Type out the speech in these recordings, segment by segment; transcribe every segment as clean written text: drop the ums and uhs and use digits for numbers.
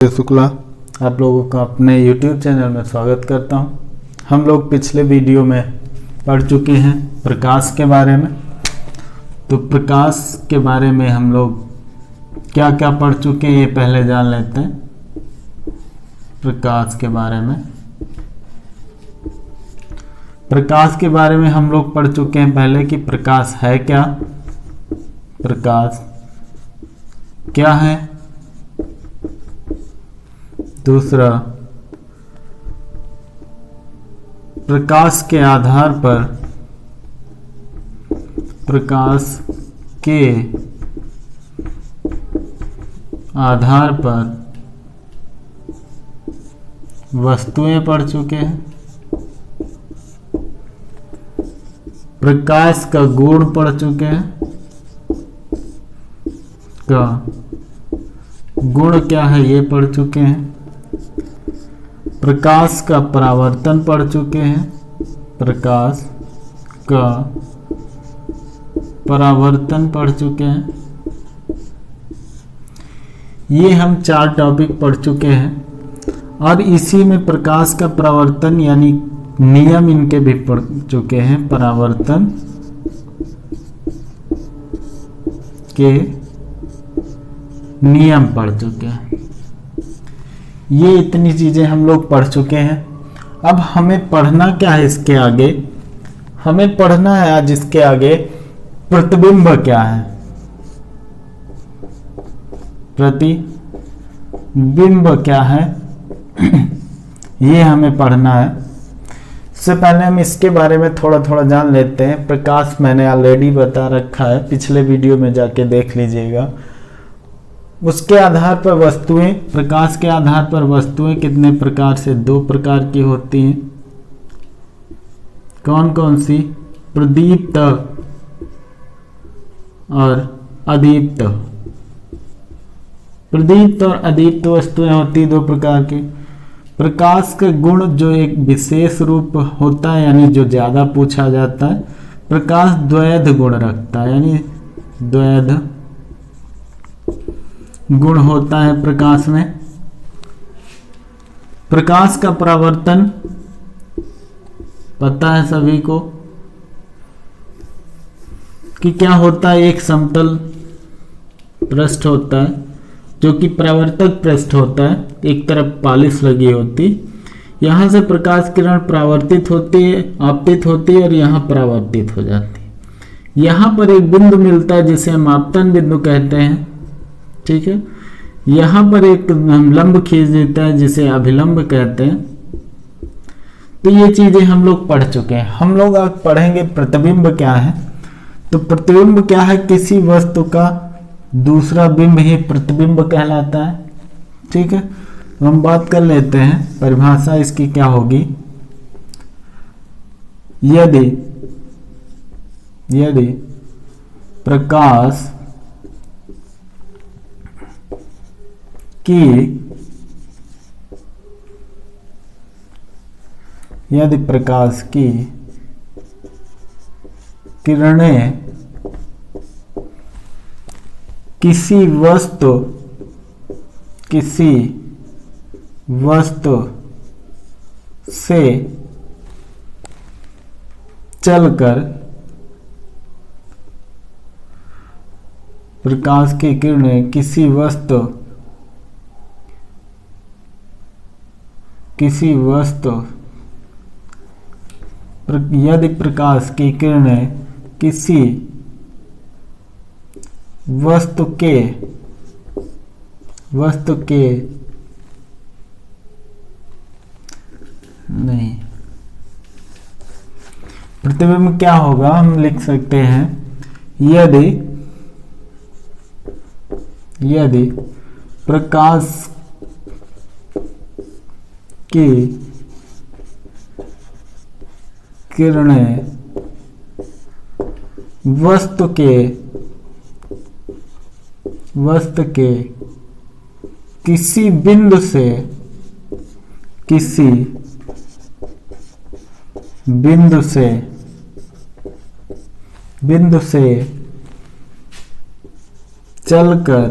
शुक्ला आप लोगों का अपने YouTube चैनल में स्वागत करता हूं। हम लोग पिछले वीडियो में पढ़ चुके हैं प्रकाश के बारे में। तो प्रकाश के बारे में हम लोग क्या क्या पढ़ चुके हैं ये पहले जान लेते हैं। प्रकाश के बारे में हम लोग पढ़ चुके हैं पहले कि प्रकाश है क्या, प्रकाश क्या है। दूसरा, प्रकाश के आधार पर वस्तुएं पढ़ चुके हैं। प्रकाश का गुण पढ़ चुके हैं। का गुण क्या है ये पढ़ चुके हैं। प्रकाश का परावर्तन पढ़ चुके हैं। प्रकाश का परावर्तन पढ़ चुके हैं। ये हम 4 टॉपिक पढ़ चुके हैं और इसी में प्रकाश का परावर्तन यानी नियम इनके भी पढ़ चुके हैं। परावर्तन के नियम पढ़ चुके हैं। ये इतनी चीजें हम लोग पढ़ चुके हैं। अब हमें पढ़ना क्या है इसके आगे, हमें पढ़ना है आज इसके आगे प्रतिबिंब क्या है। प्रतिबिंब क्या है ये हमें पढ़ना है। इससे पहले हम इसके बारे में थोड़ा थोड़ा जान लेते हैं। प्रकाश मैंने ऑलरेडी बता रखा है, पिछले वीडियो में जाके देख लीजिएगा। उसके आधार पर वस्तुएं, प्रकाश के आधार पर वस्तुएं कितने प्रकार से, 2 प्रकार की होती हैं। कौन कौन सी? प्रदीप्त और अदीप्त। प्रदीप्त और अदीप्त वस्तुएं होती 2 प्रकार की। प्रकाश का गुण जो एक विशेष रूप होता है यानी जो ज्यादा पूछा जाता है, प्रकाश द्वैध गुण रखता है यानी द्वैध गुण होता है प्रकाश में। प्रकाश का परावर्तन पता है सभी को कि क्या होता है। एक समतल पृष्ठ होता है जो कि परावर्तक पृष्ठ होता है, एक तरफ पॉलिश लगी होती, यहां से प्रकाश किरण परावर्तित होती है, आपतित होती है और यहां परावर्तित हो जाती है। यहां पर एक बिंदु मिलता है जिसे हम आपतन बिंदु कहते हैं, ठीक है। यहां पर एक लंब खींच देता है जिसे अभिलंब कहते हैं। तो ये चीजें हम लोग पढ़ चुके हैं। हम लोग आज पढ़ेंगे प्रतिबिंब क्या है। तो प्रतिबिंब क्या है? किसी वस्तु का दूसरा बिंब ही प्रतिबिंब कहलाता है, ठीक है। तो हम बात कर लेते हैं, परिभाषा इसकी क्या होगी। यदि प्रकाश की किरणें किसी वस्तु से चलकर, प्रकाश की किरणें किसी वस्तु यदि प्रकाश की किरणें किसी वस्तु के नहीं, प्रतिबिंब क्या होगा हम लिख सकते हैं। यदि प्रकाश की किरणें वस्तु के किसी बिंदु से बिंदु से चलकर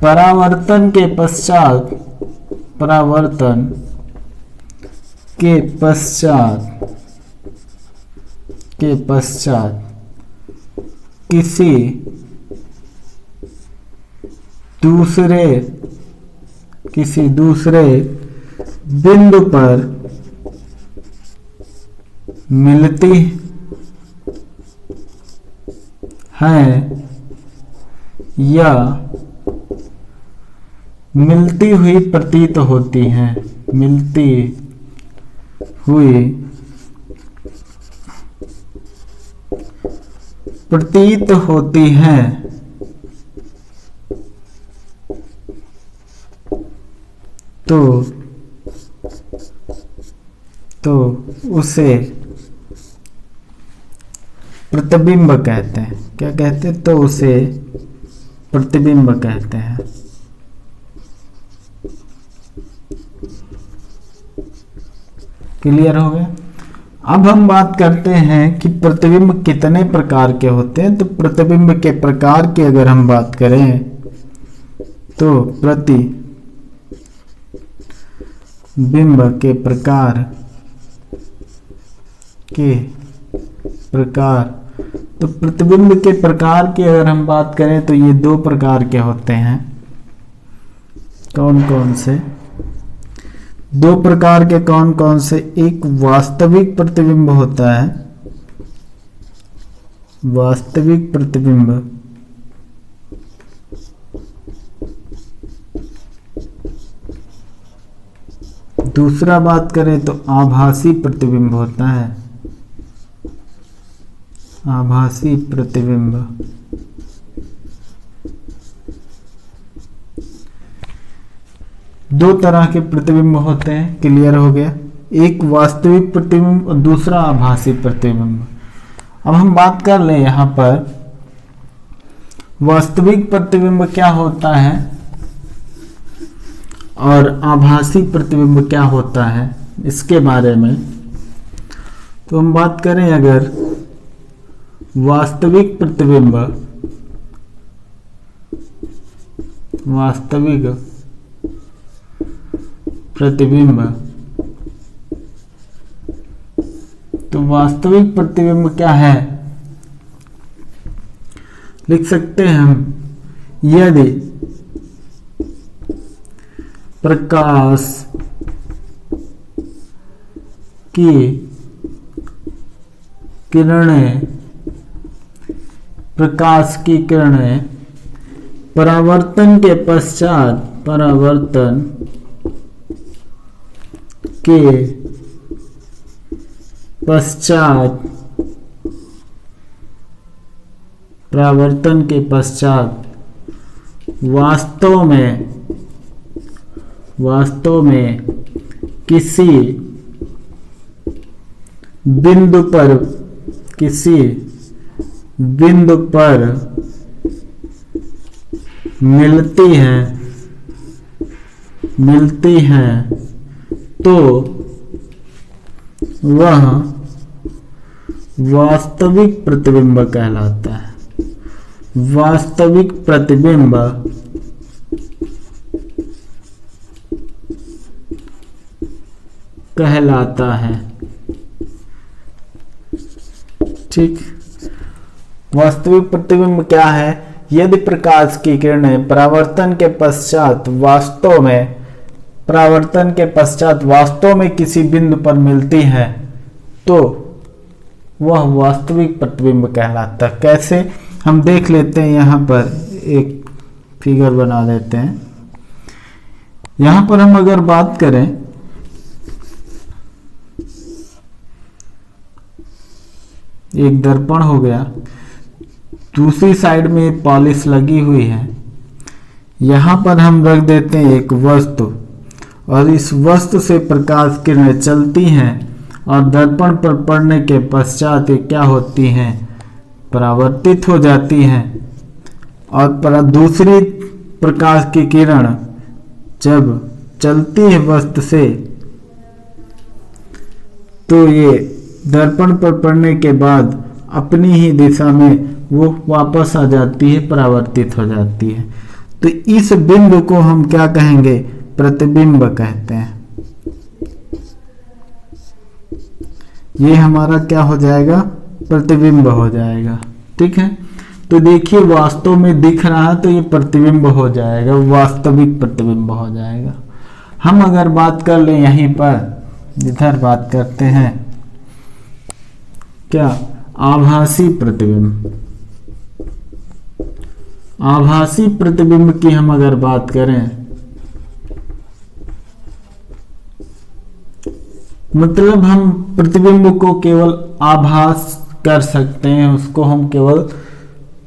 परावर्तन के पश्चात किसी दूसरे बिंदु पर मिलती है या मिलती हुई प्रतीत होती हैं, तो उसे प्रतिबिंब कहते हैं। क्या कहते हैं? तो उसे प्रतिबिंब कहते हैं। क्लियर हो गया? अब हम बात करते हैं कि प्रतिबिंब कितने प्रकार के होते हैं। तो प्रतिबिंब के प्रकार की अगर हम बात करें तो प्रतिबिंब के प्रकार तो प्रतिबिंब के प्रकार की अगर हम बात करें तो ये दो प्रकार के होते हैं। कौन कौन से? दो प्रकार के कौन कौन से? एक वास्तविक प्रतिबिंब होता है, वास्तविक प्रतिबिंब, दूसरा बात करें तो आभासी प्रतिबिंब होता है, आभासी प्रतिबिंब। दो तरह के प्रतिबिंब होते हैं। क्लियर हो गया? एक वास्तविक प्रतिबिंब और दूसरा आभासी प्रतिबिंब। अब हम बात कर लें यहां पर वास्तविक प्रतिबिंब क्या होता है और आभासी प्रतिबिंब क्या होता है, इसके बारे में। तो हम बात करें अगर वास्तविक प्रतिबिंब, तो वास्तविक प्रतिबिंब क्या है? लिख सकते हैं हम, यदि प्रकाश की किरणें परावर्तन के पश्चात वास्तव में किसी बिंदु पर मिलती हैं तो वह वास्तविक प्रतिबिंब कहलाता है। वास्तविक प्रतिबिंब कहलाता है। ठीक, वास्तविक प्रतिबिंब क्या है? यदि प्रकाश की किरणें परावर्तन के पश्चात वास्तव में किसी बिंदु पर मिलती हैं तो वह वास्तविक प्रतिबिंब कहलाता है। कैसे? हम देख लेते हैं, यहां पर एक फिगर बना लेते हैं। यहां पर हम अगर बात करें, एक दर्पण हो गया, दूसरी साइड में पॉलिश लगी हुई है, यहां पर हम रख देते हैं एक वस्तु और इस वस्तु से प्रकाश किरणें चलती हैं और दर्पण पर पड़ने के पश्चात ये क्या होती हैं? परावर्तित हो जाती हैं। और दूसरी प्रकाश की किरण जब चलती है वस्तु से तो ये दर्पण पर पड़ने के बाद अपनी ही दिशा में वो वापस आ जाती है, परावर्तित हो जाती है। तो इस बिंदु को हम क्या कहेंगे? प्रतिबिंब कहते हैं। ये हमारा क्या हो जाएगा? प्रतिबिंब हो जाएगा। ठीक है, तो देखिए वास्तव में दिख रहा तो ये प्रतिबिंब हो जाएगा, वास्तविक प्रतिबिंब हो जाएगा। हम अगर बात कर लें यहीं पर, इधर बात करते हैं क्या? आभासी प्रतिबिंब। आभासी प्रतिबिंब की हम अगर बात करें, मतलब हम प्रतिबिंब को केवल आभास कर सकते हैं, उसको हम केवल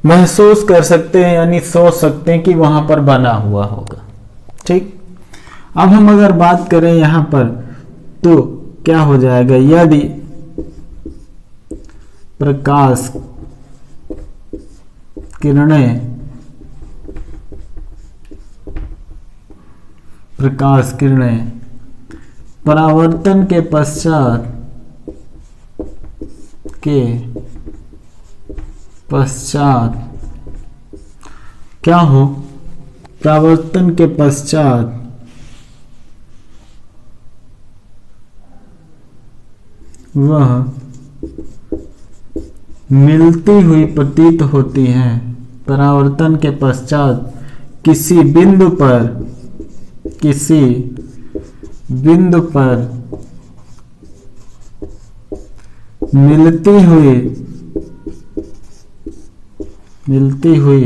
महसूस कर सकते हैं, यानी सोच सकते हैं कि वहां पर बना हुआ होगा। ठीक, अब हम अगर बात करें यहां पर तो क्या हो जाएगा? यदि प्रकाश किरणें परावर्तन के पश्चात क्या हो? परावर्तन के पश्चात वह मिलती हुई प्रतीत होती है। परावर्तन के पश्चात किसी बिंदु पर मिलती हुई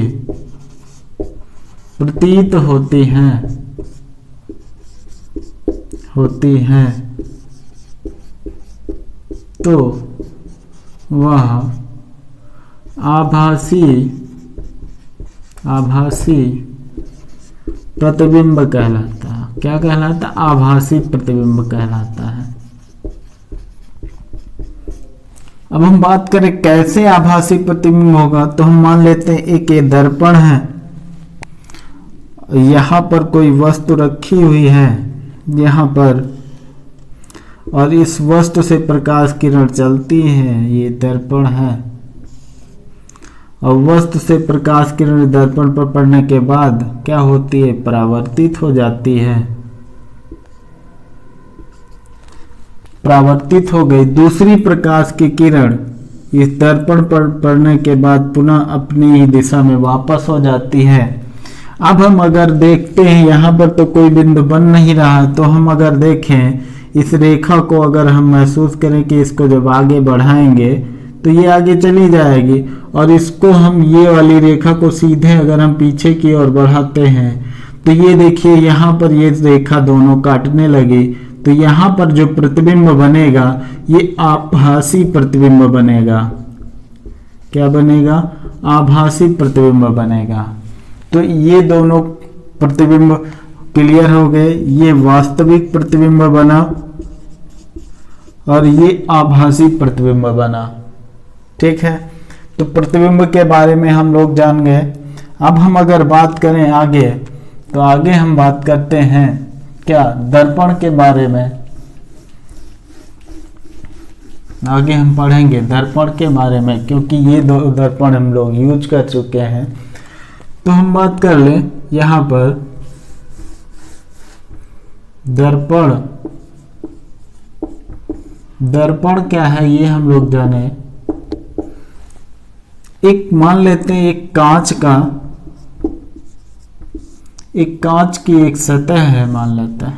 प्रतीत होती हैं तो वह आभासी प्रतिबिंब कहलाता है। क्या कहलाता? आभासी प्रतिबिंब कहलाता है। अब हम बात करें कैसे आभासी प्रतिबिंब होगा, तो हम मान लेते हैं एक ये दर्पण है, यहां पर कोई वस्तु रखी हुई है यहां पर, और इस वस्तु से प्रकाश किरण चलती है, ये दर्पण है, और वस्तु से प्रकाश किरण दर्पण पर पड़ने के बाद क्या होती है? परावर्तित हो जाती है। परावर्तित हो गई, दूसरी प्रकाश की किरण इस दर्पण पर पड़ने के बाद पुनः अपनी ही दिशा में वापस हो जाती है। अब हम अगर देखते हैं यहाँ पर तो कोई बिंदु बन नहीं रहा, तो हम अगर देखें इस रेखा को, अगर हम महसूस करें कि इसको जब आगे बढ़ाएंगे तो ये आगे चली जाएगी, और इसको हम ये वाली रेखा को सीधे अगर हम पीछे की ओर बढ़ाते हैं तो ये देखिए यहाँ पर ये रेखा दोनों काटने लगी, तो यहाँ पर जो प्रतिबिंब बनेगा ये आभासी प्रतिबिंब बनेगा। क्या बनेगा? आभासी प्रतिबिंब बनेगा। तो ये दोनों प्रतिबिंब क्लियर हो गए, ये वास्तविक प्रतिबिंब बना और ये आभासी प्रतिबिंब बना। ठीक है, तो प्रतिबिंब के बारे में हम लोग जान गए। अब हम अगर बात करें आगे, तो आगे हम बात करते हैं क्या? दर्पण के बारे में। आगे हम पढ़ेंगे दर्पण के बारे में, क्योंकि ये दो दर्पण हम लोग यूज कर चुके हैं। तो हम बात कर ले यहां पर दर्पण। दर्पण क्या है ये हम लोग जाने। एक मान लेते हैं एक कांच की एक सतह है मान लेता है।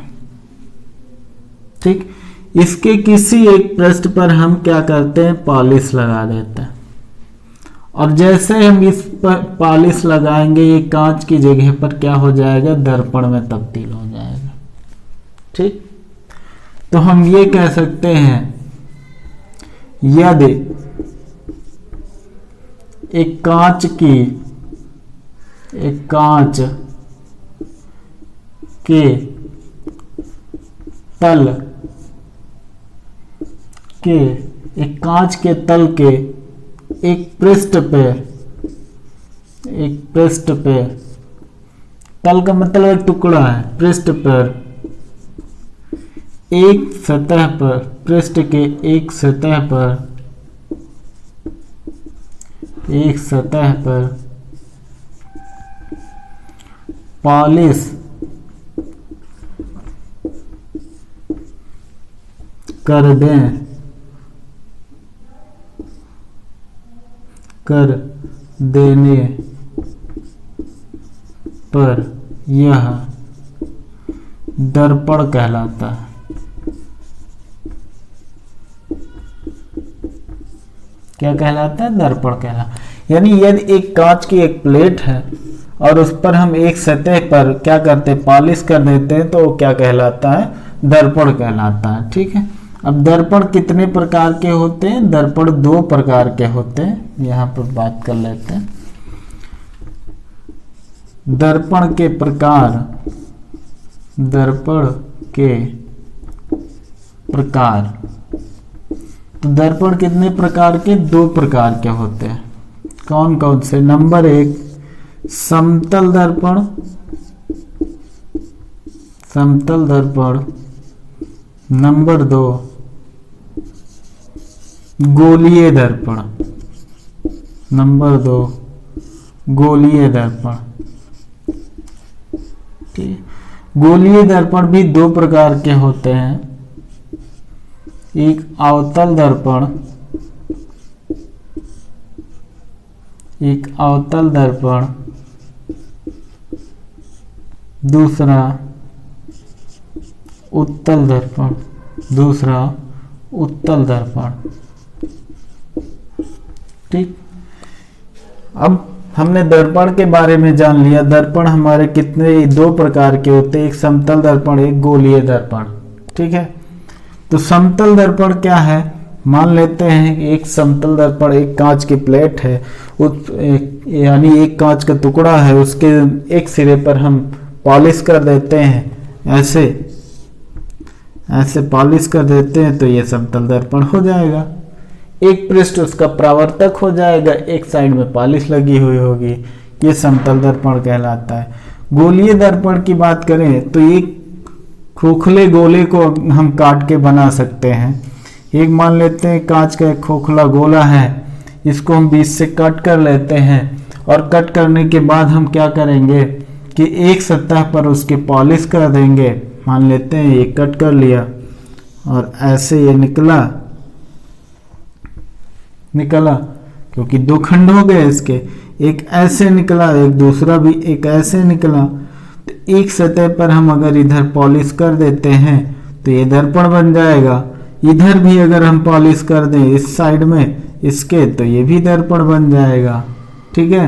ठीक, इसके किसी एक पृष्ठ पर हम क्या करते हैं? पॉलिश लगा देते हैं, और जैसे हम इस पर पॉलिश लगाएंगे ये कांच की जगह पर क्या हो जाएगा? दर्पण में तब्दील हो जाएगा। ठीक, तो हम ये कह सकते हैं यदि एक कांच के तल के एक पृष्ठ पे तल का मतलब एक टुकड़ा है, पृष्ठ पर एक सतह पर, पृष्ठ के एक सतह पर पॉलिश कर देने पर यह दर्पण कहलाता है। क्या कहलाता है? दर्पण कहलाता है। यानी यदि एक कांच की एक प्लेट है और उस पर हम एक सतह पर क्या करते हैं, पॉलिश कर देते हैं, तो वो क्या कहलाता है? दर्पण कहलाता है। ठीक है। अब दर्पण कितने प्रकार के होते हैं? दर्पण 2 प्रकार के होते हैं। यहाँ पर बात कर लेते हैं दर्पण के प्रकार। दर्पण के प्रकार, तो दर्पण कितने प्रकार के? 2 प्रकार के होते हैं। कौन कौन से? नंबर 1 समतल दर्पण, समतल दर्पण। नंबर 2 गोलीय दर्पण। नंबर 2 गोलीय दर्पण। ठीक। गोलीय दर्पण भी 2 प्रकार के होते हैं। एक अवतल दर्पण, एक अवतल दर्पण, दूसरा उत्तल दर्पण, दूसरा उत्तल दर्पण। ठीक। अब हमने दर्पण के बारे में जान लिया। दर्पण हमारे कितने 2 प्रकार के होते हैं, एक समतल दर्पण, एक गोलीय दर्पण। ठीक है। तो समतल दर्पण क्या है? मान लेते हैं एक समतल दर्पण, एक कांच की प्लेट है, यानी एक कांच का टुकड़ा है, उसके एक सिरे पर हम पॉलिश कर देते हैं, ऐसे ऐसे पॉलिश कर देते हैं, तो ये समतल दर्पण हो जाएगा। एक पृष्ठ उसका परावर्तक हो जाएगा, एक साइड में पॉलिश लगी हुई होगी, ये समतल दर्पण कहलाता है। गोलीय दर्पण की बात करें तो एक खोखले गोले को हम काट के बना सकते हैं। एक मान लेते हैं कांच का एक खोखला गोला है, इसको हम बीच से कट कर लेते हैं, और कट करने के बाद हम क्या करेंगे कि एक सतह पर उसके पॉलिश कर देंगे। मान लेते हैं ये कट कर लिया और ऐसे ये निकला, क्योंकि 2 खंड हो गए इसके, एक ऐसे निकला, एक दूसरा भी एक ऐसे निकला। तो एक सतह पर हम अगर इधर पॉलिश कर देते हैं तो ये दर्पण बन जाएगा। इधर भी अगर हम पॉलिश कर दें इस साइड में इसके, तो ये भी दर्पण बन जाएगा। ठीक है।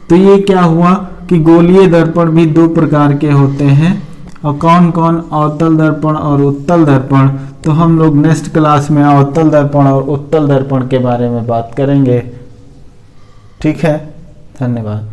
तो ये क्या हुआ कि गोलीय दर्पण भी 2 प्रकार के होते हैं। और कौन कौन? अवतल दर्पण और उत्तल दर्पण। तो हम लोग नेक्स्ट क्लास में अवतल दर्पण और उत्तल दर्पण के बारे में बात करेंगे। ठीक है। धन्यवाद।